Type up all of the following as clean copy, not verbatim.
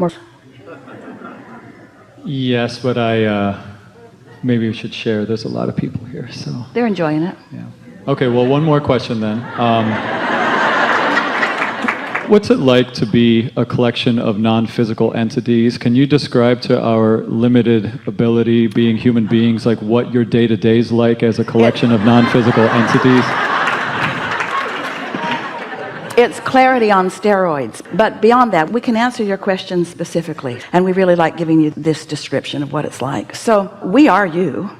More. Yes, but maybe we should share. There's a lot of people here, so. They're enjoying it. Yeah. Okay, well, one more question then. What's it like to be a collection of non-physical entities? Can you describe to our limited ability, being human beings, like what your day-to-day is like as a collection of non-physical entities? It's clarity on steroids. But beyond that, we can answer your question specifically. And we really like giving you this description of what it's like. So we are you.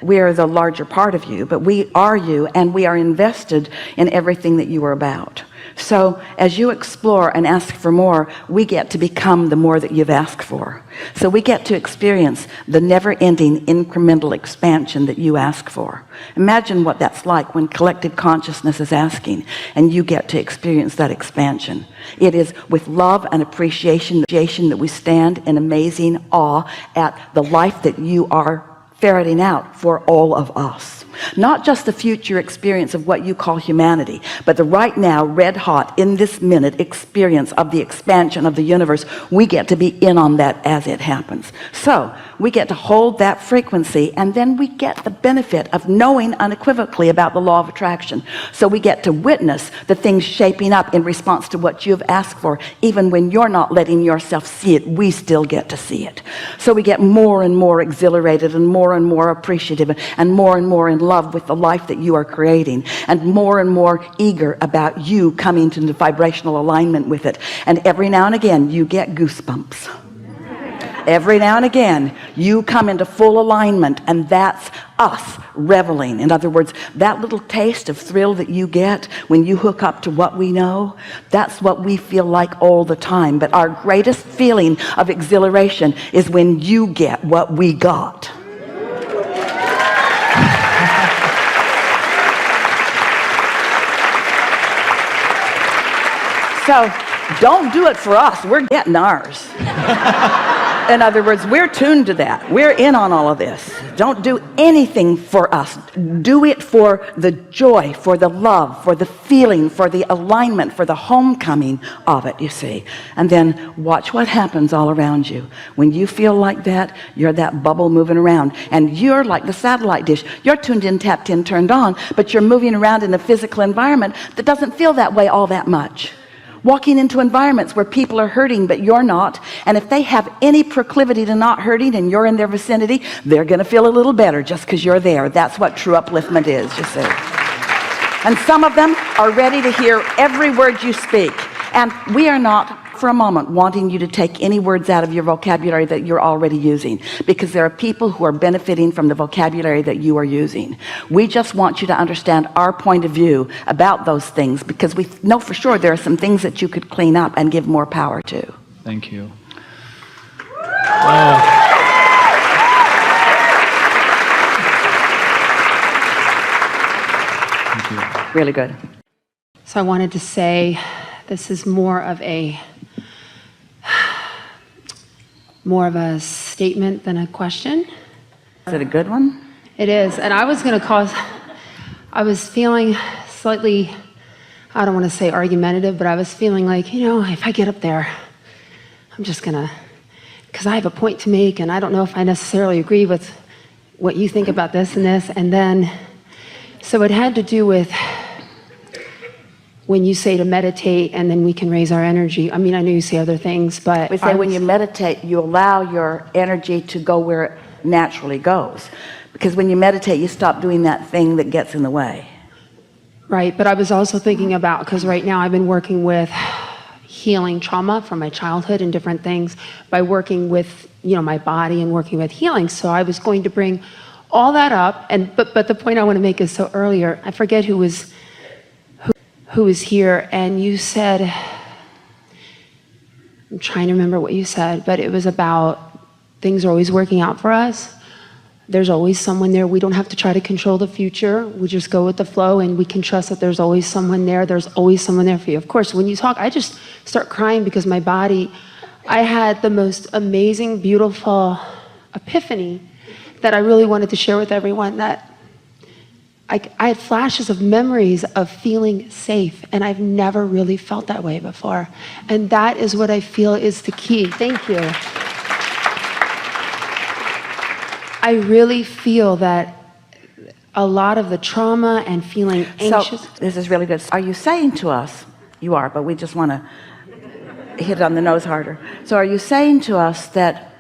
We are the larger part of you, but we are you, and we are invested in everything that you are about. So as you explore and ask for more, we get to become the more that you've asked for. So we get to experience the never-ending incremental expansion that you ask for. Imagine what that's like when collective consciousness is asking, and you get to experience that expansion. It is with love and appreciation that we stand in amazing awe at the life that you are ferreting out for all of us. Not just the future experience of what you call humanity, but the right now, red hot, in this minute experience of the expansion of the universe. We get to be in on that as it happens. So we get to hold that frequency, and then we get the benefit of knowing unequivocally about the law of attraction. So we get to witness the things shaping up in response to what you've asked for. Even when you're not letting yourself see it, we still get to see it. So we get more and more exhilarated and more appreciative and more in love with the life that you are creating, and more eager about you coming to the vibrational alignment with it. And every now and again you get goosebumps. Every now and again you come into full alignment, and that's us reveling. In other words, that little taste of thrill that you get when you hook up to what we know, that's what we feel like all the time. But our greatest feeling of exhilaration is when you get what we got. So don't do it for us. We're getting ours. In other words, we're tuned to that. We're in on all of this. Don't do anything for us. Do it for the joy, for the love, for the feeling, for the alignment, for the homecoming of it, you see. And then watch what happens all around you. When you feel like that, you're that bubble moving around. And you're like the satellite dish. You're tuned in, tapped in, turned on, but you're moving around in a physical environment that doesn't feel that way all that much. Walking into environments where people are hurting, but you're not. And if they have any proclivity to not hurting and you're in their vicinity, they're going to feel a little better just because you're there. That's what true upliftment is, you see. And some of them are ready to hear every word you speak. And we are not for a moment wanting you to take any words out of your vocabulary that you're already using, because there are people who are benefiting from the vocabulary that you are using. We just want you to understand our point of view about those things, because we know for sure there are some things that you could clean up and give more power to. Thank you. Thank you. Really good. So I wanted to say this is more of a statement than a question. Is it a good one? It is. And I was feeling slightly, I don't want to say argumentative, but I was feeling like, if I get up there, I'm just going to, because I have a point to make, and I don't know if I necessarily agree with what you think about this and this. And then, so it had to do with when you say to meditate, and then we can raise our energy. I mean, I know you say other things, but we say when you meditate, you allow your energy to go where it naturally goes. Because when you meditate, you stop doing that thing that gets in the way. Right, but I was also thinking about, because right now I've been working with healing trauma from my childhood and different things by working with, my body and working with healing. So I was going to bring all that up, but the point I want to make is, so earlier, I forget who was here, and you said, I'm trying to remember what you said, but it was about things are always working out for us. There's always someone there. We don't have to try to control the future. We just go with the flow, and we can trust that there's always someone there. There's always someone there for you. Of course, when you talk, I just start crying because my body, I had the most amazing, beautiful epiphany that I really wanted to share with everyone, that I had flashes of memories of feeling safe, and I've never really felt that way before. And that is what I feel is the key. Thank you. I really feel that a lot of the trauma and feeling anxious. So this is really good. Are you saying to us, you are, but we just want to hit it on the nose harder. So are you saying to us that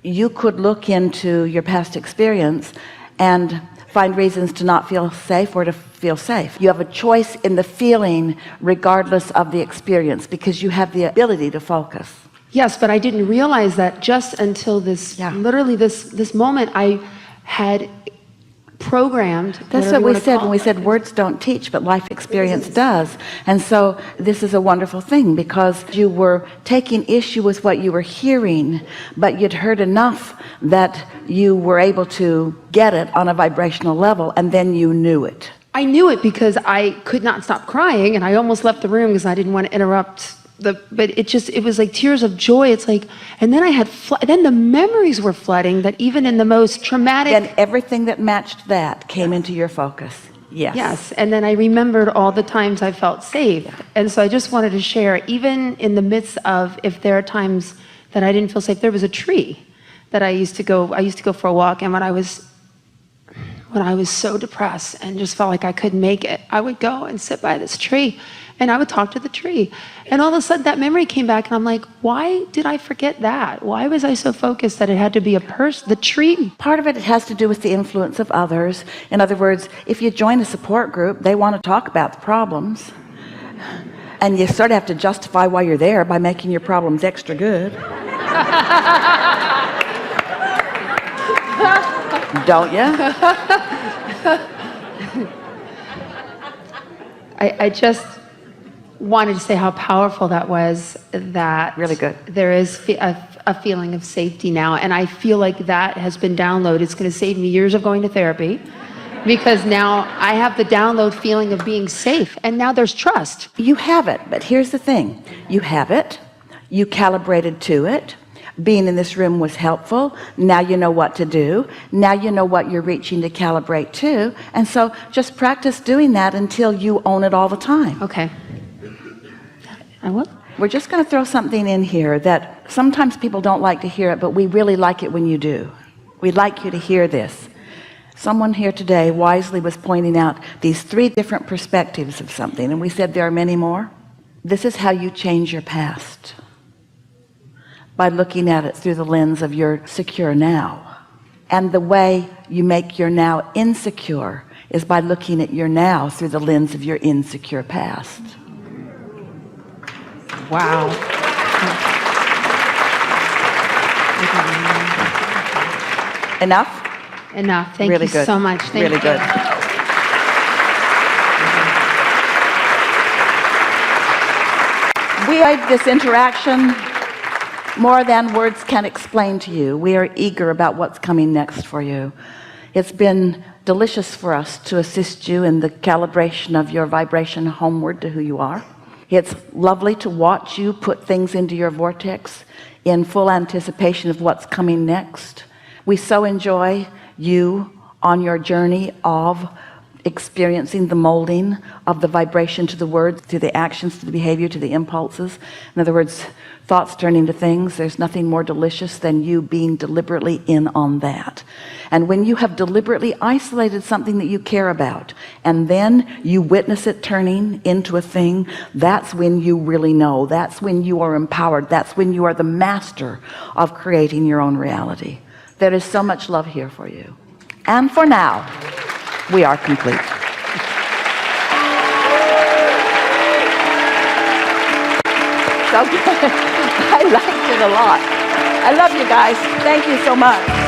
you could look into your past experience and find reasons to not feel safe or to feel safe? You have a choice in the feeling regardless of the experience because you have the ability to focus. Yes, but I didn't realize that just until this, literally this moment I had programmed. That's what we said when we said words don't teach, but life experience does. And so this is a wonderful thing because you were taking issue with what you were hearing, but you'd heard enough that you were able to get it on a vibrational level, and then you knew it. I knew it because I could not stop crying, and I almost left the room because I didn't want to interrupt but it was like tears of joy. It's like, and then I had, then the memories were flooding that even in the most traumatic. Then everything that matched that came into your focus. Yes. Yes. And then I remembered all the times I felt safe. And so I just wanted to share, even in the midst of, if there are times that I didn't feel safe, there was a tree that I used to go for a walk. And when I was so depressed and just felt like I couldn't make it, I would go and sit by this tree and I would talk to the tree. And all of a sudden that memory came back and I'm like, why did I forget that? Why was I so focused that it had to be a person, the tree? Part of it has to do with the influence of others. In other words, if you join a support group, they want to talk about the problems. And you sort of have to justify why you're there by making your problems extra good. Don't you? I just wanted to say how powerful that was, that really good. There is a feeling of safety now, and I feel like that has been downloaded. It's going to save me years of going to therapy because now I have the download feeling of being safe, and now there's trust. You have it, but here's the thing. You have it. You calibrated to it. Being in this room was helpful. Now you know what to do. Now you know what you're reaching to calibrate to. And so just practice doing that until you own it all the time. Okay. I will. We're just going to throw something in here that sometimes people don't like to hear it, but we really like it when you do. We'd like you to hear this. Someone here today wisely was pointing out these 3 different perspectives of something, and we said there are many more. This is how you change your past. By looking at it through the lens of your secure now. And the way you make your now insecure is by looking at your now through the lens of your insecure past. Wow. Enough? Enough. Thank really you good. so much. Thank really you. Good. We had this interaction more than words can explain to you. We are eager about what's coming next for you. It's been delicious for us to assist you in the calibration of your vibration homeward to who you are. It's lovely to watch you put things into your vortex in full anticipation of what's coming next. We so enjoy you on your journey of experiencing the molding of the vibration to the words, to the actions, to the behavior, to the impulses. In other words, thoughts turn into things. There's nothing more delicious than you being deliberately in on that. And when you have deliberately isolated something that you care about, and then you witness it turning into a thing, that's when you really know. That's when you are empowered. That's when you are the master of creating your own reality. There is so much love here for you. And for now, we are complete. So good. I liked it a lot. I love you guys. Thank you so much.